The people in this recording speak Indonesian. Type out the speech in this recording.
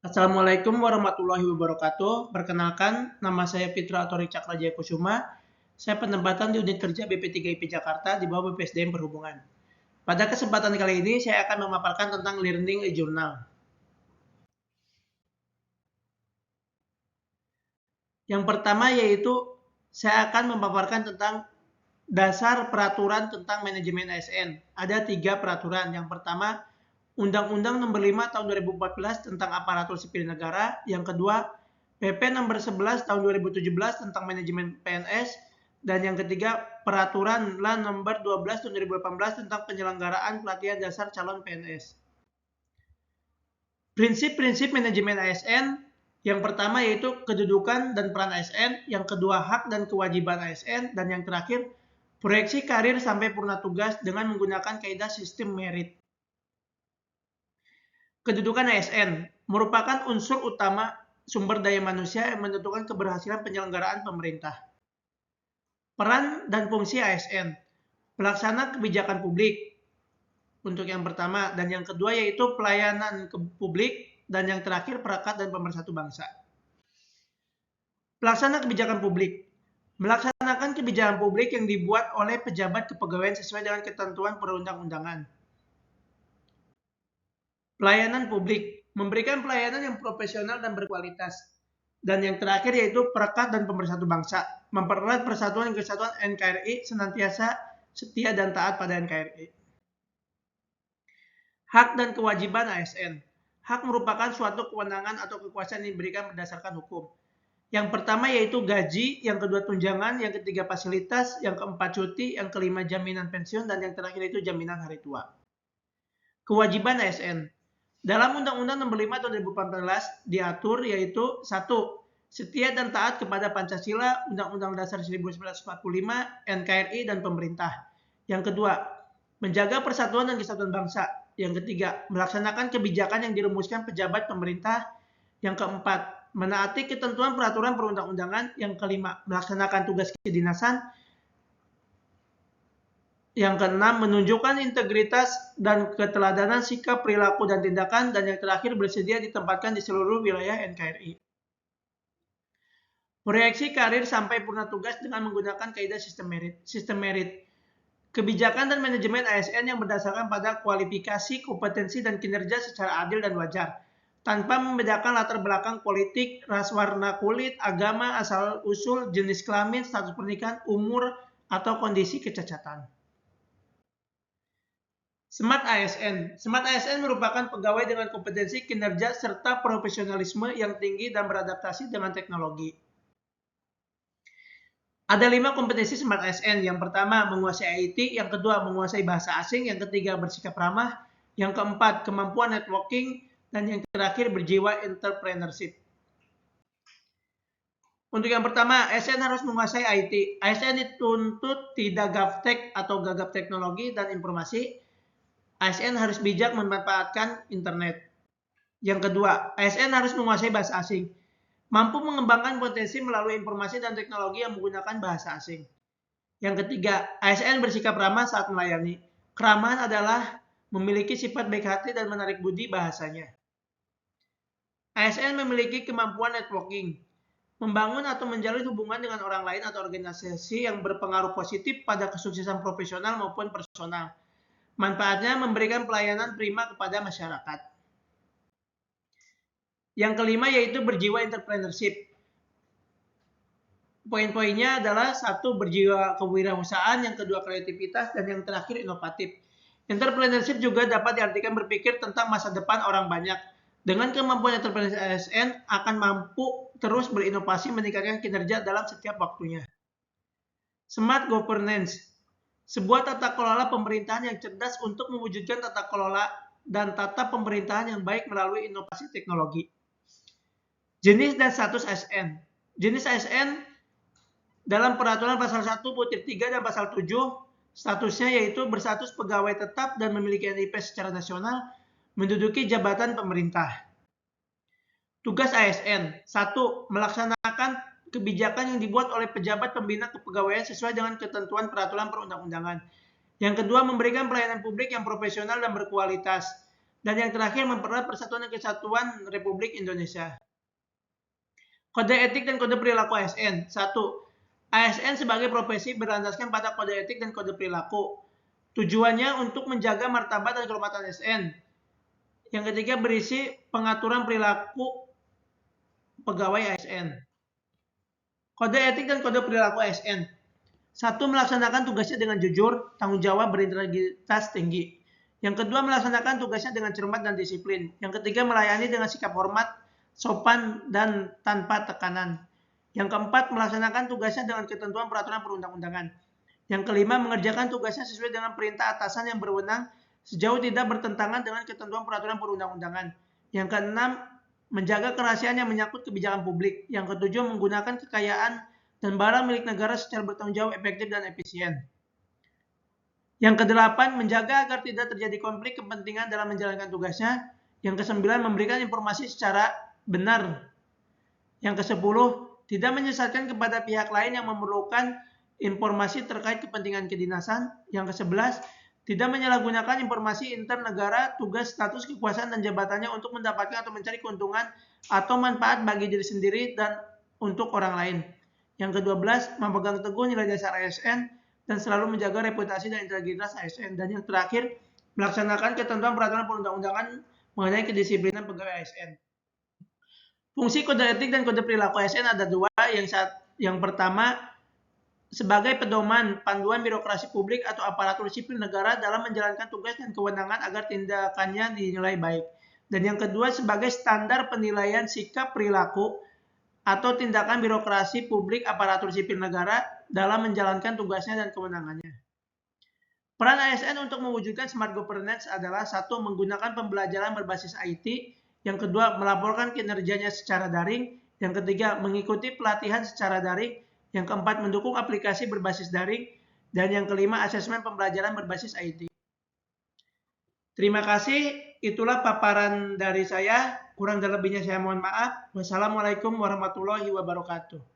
Assalamualaikum warahmatullahi wabarakatuh. Perkenalkan, nama saya Fitra Atori Cakrajaya Kusuma. Saya penempatan di unit kerja BP3IP Jakarta di bawah BPSDM Perhubungan. Pada kesempatan kali ini, saya akan memaparkan tentang Learning a Journal. Yang pertama yaitu, saya akan memaparkan tentang dasar peraturan tentang manajemen ASN. Ada 3 peraturan. Yang pertama, Undang-Undang Nomor 5 Tahun 2014 tentang Aparatur Sipil Negara. Yang kedua, PP Nomor 11 Tahun 2017 tentang Manajemen PNS. Dan yang ketiga, Peraturan LAN Nomor 12 Tahun 2018 tentang Penyelenggaraan Pelatihan Dasar Calon PNS. Prinsip-prinsip manajemen ASN, yang pertama yaitu kedudukan dan peran ASN, yang kedua hak dan kewajiban ASN, dan yang terakhir proyeksi karir sampai purna tugas dengan menggunakan kaidah sistem merit. Kedudukan ASN merupakan unsur utama sumber daya manusia yang menentukan keberhasilan penyelenggaraan pemerintah. Peran dan fungsi ASN, pelaksana kebijakan publik untuk yang pertama, dan yang kedua yaitu pelayanan ke publik, dan yang terakhir perekat dan pemersatu bangsa. Pelaksana kebijakan publik melaksanakan kebijakan publik yang dibuat oleh pejabat kepegawaian sesuai dengan ketentuan perundang-undangan. Pelayanan publik memberikan pelayanan yang profesional dan berkualitas. Dan yang terakhir yaitu perekat dan pemersatu bangsa, mempererat persatuan dan kesatuan NKRI senantiasa setia dan taat pada NKRI. Hak dan kewajiban ASN. Hak merupakan suatu kewenangan atau kekuasaan yang diberikan berdasarkan hukum. Yang pertama yaitu gaji, yang kedua tunjangan, yang ketiga fasilitas, yang keempat cuti, yang kelima jaminan pensiun, dan yang terakhir itu jaminan hari tua. Kewajiban ASN. Dalam Undang-Undang Nomor 5 Tahun 2014 diatur yaitu 1. Setia dan taat kepada Pancasila, Undang-Undang Dasar 1945, NKRI, dan pemerintah. Yang kedua, menjaga persatuan dan kesatuan bangsa. Yang ketiga, melaksanakan kebijakan yang dirumuskan pejabat pemerintah. Yang keempat, menaati ketentuan peraturan perundang-undangan. Yang kelima, melaksanakan tugas kedinasan. Yang keenam, menunjukkan integritas dan keteladanan sikap, perilaku, dan tindakan. Dan yang terakhir, bersedia ditempatkan di seluruh wilayah NKRI. Proyeksi karir sampai purna tugas dengan menggunakan kaidah sistem merit. Sistem merit. Kebijakan dan manajemen ASN yang berdasarkan pada kualifikasi, kompetensi, dan kinerja secara adil dan wajar, tanpa membedakan latar belakang politik, ras, warna kulit, agama, asal-usul, jenis kelamin, status pernikahan, umur, atau kondisi kecacatan. Smart ASN. Smart ASN merupakan pegawai dengan kompetensi, kinerja, serta profesionalisme yang tinggi dan beradaptasi dengan teknologi. Ada 5 kompetensi Smart ASN. Yang pertama, menguasai IT. Yang kedua, menguasai bahasa asing. Yang ketiga, bersikap ramah. Yang keempat, kemampuan networking. Dan yang terakhir, berjiwa entrepreneurship. Untuk yang pertama, ASN harus menguasai IT. ASN dituntut tidak gaptek atau gagap teknologi dan informasi. ASN harus bijak memanfaatkan internet. Yang kedua, ASN harus menguasai bahasa asing. Mampu mengembangkan potensi melalui informasi dan teknologi yang menggunakan bahasa asing. Yang ketiga, ASN bersikap ramah saat melayani. Keramahan adalah memiliki sifat baik hati dan menarik budi bahasanya. ASN memiliki kemampuan networking, membangun atau menjalin hubungan dengan orang lain atau organisasi yang berpengaruh positif pada kesuksesan profesional maupun personal. Manfaatnya memberikan pelayanan prima kepada masyarakat. Yang kelima yaitu berjiwa entrepreneurship. Poin-poinnya adalah 1. Berjiwa kewirausahaan, yang kedua kreativitas, dan yang terakhir inovatif. Entrepreneurship juga dapat diartikan berpikir tentang masa depan orang banyak. Dengan kemampuan entrepreneurship, ASN akan mampu terus berinovasi meningkatkan kinerja dalam setiap waktunya. Smart governance. Sebuah tata kelola pemerintahan yang cerdas untuk mewujudkan tata kelola dan tata pemerintahan yang baik melalui inovasi teknologi. Jenis dan status ASN. Jenis ASN dalam peraturan pasal 1/3 dan pasal 7, statusnya yaitu berstatus pegawai tetap dan memiliki NIP secara nasional, menduduki jabatan pemerintah. Tugas ASN. 1. Melaksanakan kebijakan yang dibuat oleh pejabat pembina kepegawaian sesuai dengan ketentuan peraturan perundang-undangan. Yang kedua, memberikan pelayanan publik yang profesional dan berkualitas. Dan yang terakhir, mempererat persatuan dan kesatuan Republik Indonesia. Kode etik dan kode perilaku ASN. 1. ASN sebagai profesi berlandaskan pada kode etik dan kode perilaku. Tujuannya untuk menjaga martabat dan kehormatan ASN. Yang ketiga, berisi pengaturan perilaku pegawai ASN. Kode etik dan kode perilaku ASN. 1. Melaksanakan tugasnya dengan jujur, tanggung jawab, berintegritas tinggi. Yang kedua, melaksanakan tugasnya dengan cermat dan disiplin. Yang ketiga, melayani dengan sikap hormat, sopan, dan tanpa tekanan. Yang keempat, melaksanakan tugasnya dengan ketentuan peraturan perundang-undangan. Yang kelima, mengerjakan tugasnya sesuai dengan perintah atasan yang berwenang sejauh tidak bertentangan dengan ketentuan peraturan perundang-undangan. Yang keenam, menjaga kerahasiaan yang menyangkut kebijakan publik. Yang ketujuh, menggunakan kekayaan dan barang milik negara secara bertanggung jawab, efektif, dan efisien. Yang kedelapan, menjaga agar tidak terjadi konflik kepentingan dalam menjalankan tugasnya. Yang kesembilan, memberikan informasi secara benar. Yang kesepuluh, tidak menyesatkan kepada pihak lain yang memerlukan informasi terkait kepentingan kedinasan. Yang kesebelas, tidak menyalahgunakan informasi intern negara, tugas, status, kekuasaan, dan jabatannya untuk mendapatkan atau mencari keuntungan atau manfaat bagi diri sendiri dan untuk orang lain. Yang ke-12, memegang teguh nilai dasar ASN dan selalu menjaga reputasi dan integritas ASN. Dan yang terakhir, melaksanakan ketentuan peraturan perundang-undangan mengenai kedisiplinan pegawai ASN. Fungsi kode etik dan kode perilaku ASN ada dua. Yang pertama, sebagai pedoman panduan birokrasi publik atau aparatur sipil negara dalam menjalankan tugas dan kewenangan agar tindakannya dinilai baik. Dan yang kedua, sebagai standar penilaian sikap perilaku atau tindakan birokrasi publik aparatur sipil negara dalam menjalankan tugasnya dan kewenangannya. Peran ASN untuk mewujudkan smart governance adalah: 1. Menggunakan pembelajaran berbasis IT. Yang kedua, melaporkan kinerjanya secara daring. Yang ketiga, mengikuti pelatihan secara daring. Yang keempat, mendukung aplikasi berbasis daring. Dan yang kelima, asesmen pembelajaran berbasis IT. Terima kasih, itulah paparan dari saya. Kurang dan lebihnya saya mohon maaf. Wassalamualaikum warahmatullahi wabarakatuh.